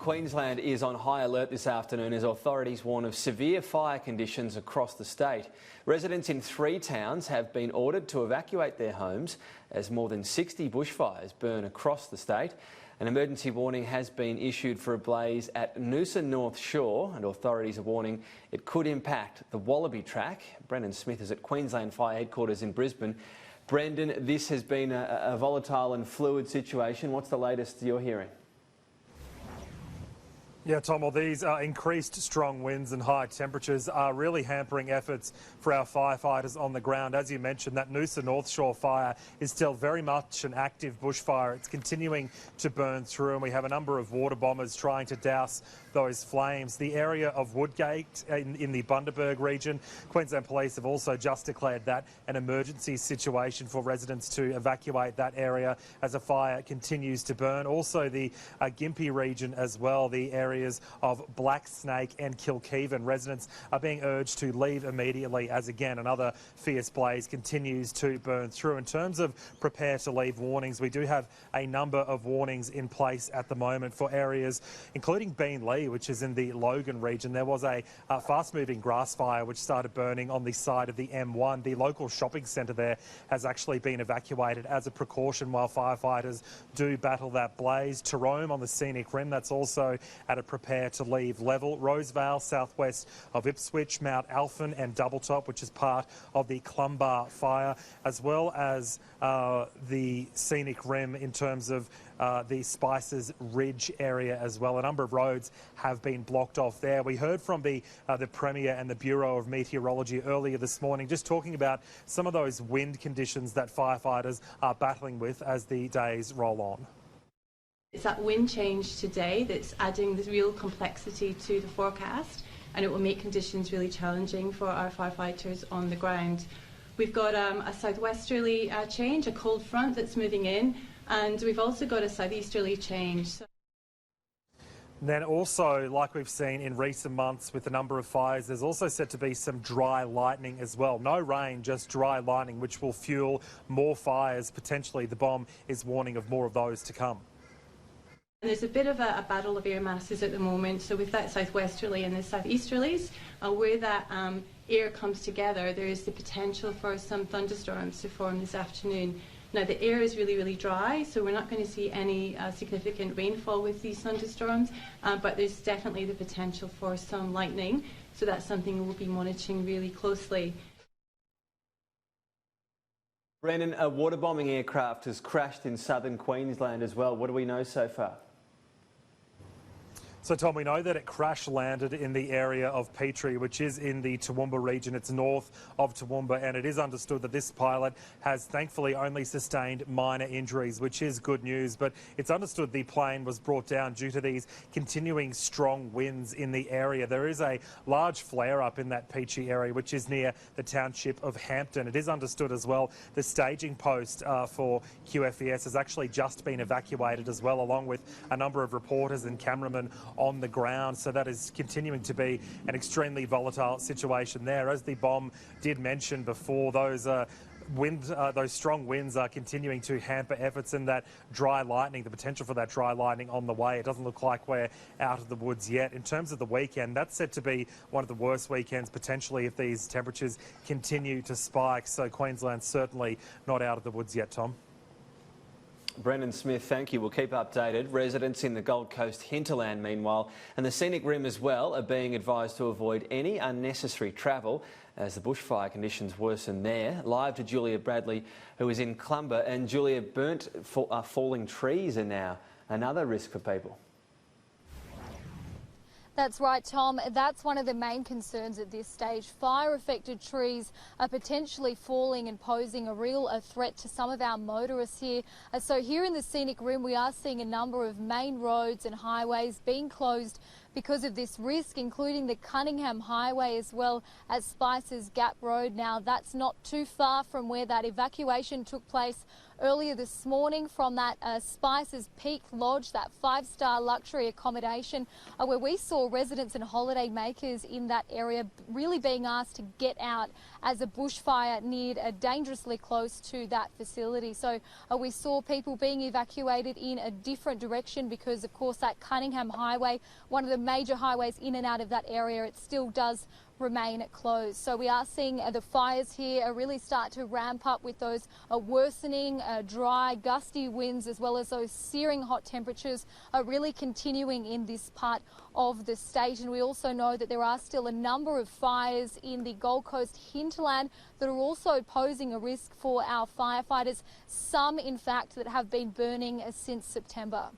Queensland is on high alert this afternoon as authorities warn of severe fire conditions across the state. Residents in 3 towns have been ordered to evacuate their homes as more than 60 bushfires burn across the state. An emergency warning has been issued for a blaze at Noosa North Shore, and authorities are warning it could impact the Wallaby track. Brendan Smith is at Queensland Fire Headquarters in Brisbane. Brendan, this has been a volatile and fluid situation. What's the latest you're hearing? Yeah, Tom, well, these increased strong winds and high temperatures are really hampering efforts for our firefighters on the ground. As you mentioned, that Noosa North Shore fire is still very much an active bushfire. It's continuing to burn through, and we have a number of water bombers trying to douse those flames. The area of Woodgate in the Bundaberg region, Queensland Police have also just declared that an emergency situation for residents to evacuate that area as a fire continues to burn. Also the Gympie region as well, the areas of Black Snake and Kilkeven. Residents are being urged to leave immediately as, again, another fierce blaze continues to burn through. In terms of prepare to leave warnings, we do have a number of warnings in place at the moment for areas including Beenleigh, which is in the Logan region. There was a fast-moving grass fire which started burning on the side of the M1. The local shopping centre there has actually been evacuated as a precaution while firefighters do battle that blaze. Tyrone on the scenic rim, that's also at a prepare to leave level. Rosevale, southwest of Ipswich, Mount Alphen and Doubletop, which is part of the Clumbar fire, as well as the scenic rim in terms of the Spices Ridge area as well. A number of roads have been blocked off there. We heard from the Premier and the Bureau of Meteorology earlier this morning, just talking about some of those wind conditions that firefighters are battling with as the days roll on. It's that wind change today that's adding this real complexity to the forecast, and it will make conditions really challenging for our firefighters on the ground. We've got a southwesterly change, a cold front that's moving in, and we've also got a southeasterly change. Then also, like we've seen in recent months with a number of fires, there's also said to be some dry lightning as well. No rain, just dry lightning, which will fuel more fires. Potentially, the BOM is warning of more of those to come. There's a bit of a battle of air masses at the moment, so with that southwesterly and the southeasterlies, where that air comes together, there is the potential for some thunderstorms to form this afternoon. Now the air is really, really dry, so we're not going to see any significant rainfall with these thunderstorms, but there's definitely the potential for some lightning, so that's something we'll be monitoring really closely. Brendan, a waterbombing aircraft has crashed in southern Queensland as well. What do we know so far? So, Tom, we know that it crash landed in the area of Petrie, which is in the Toowoomba region. It's north of Toowoomba, and it is understood that this pilot has thankfully only sustained minor injuries, which is good news. But it's understood the plane was brought down due to these continuing strong winds in the area. There is a large flare-up in that Petrie area, which is near the township of Hampton. It is understood as well the staging post for QFES has actually just been evacuated as well, along with a number of reporters and cameramen on the ground. So that is continuing to be an extremely volatile situation there. As the BOM did mention before, those strong winds are continuing to hamper efforts, in that dry lightning, the potential for that dry lightning on the way. It doesn't look like we're out of the woods yet. In terms of the weekend, that's set to be one of the worst weekends potentially if these temperatures continue to spike. So Queensland's certainly not out of the woods yet, Tom. Brendan Smith, thank you. We'll keep updated. Residents in the Gold Coast hinterland, meanwhile, and the scenic rim as well, are being advised to avoid any unnecessary travel as the bushfire conditions worsen there. Live to Julia Bradley, who is in Clumber. And Julia, falling trees are now another risk for people. That's right, Tom. That's one of the main concerns at this stage. Fire-affected trees are potentially falling and posing a real threat to some of our motorists here. So here in the scenic rim, we are seeing a number of main roads and highways being closed because of this risk, including the Cunningham Highway as well as Spices Gap Road. Now, that's not too far from where that evacuation took place earlier this morning from that Spice's Peak Lodge, that 5-star luxury accommodation, where we saw residents and holiday makers in that area really being asked to get out as a bushfire neared dangerously close to that facility. So we saw people being evacuated in a different direction because, of course, that Cunningham Highway, one of the major highways in and out of that area, it still does remain closed. So we are seeing the fires here really start to ramp up with those worsening dry, gusty winds, as well as those searing hot temperatures really continuing in this part of the state. And we also know that there are still a number of fires in the Gold Coast hinterland that are also posing a risk for our firefighters, some in fact that have been burning since September.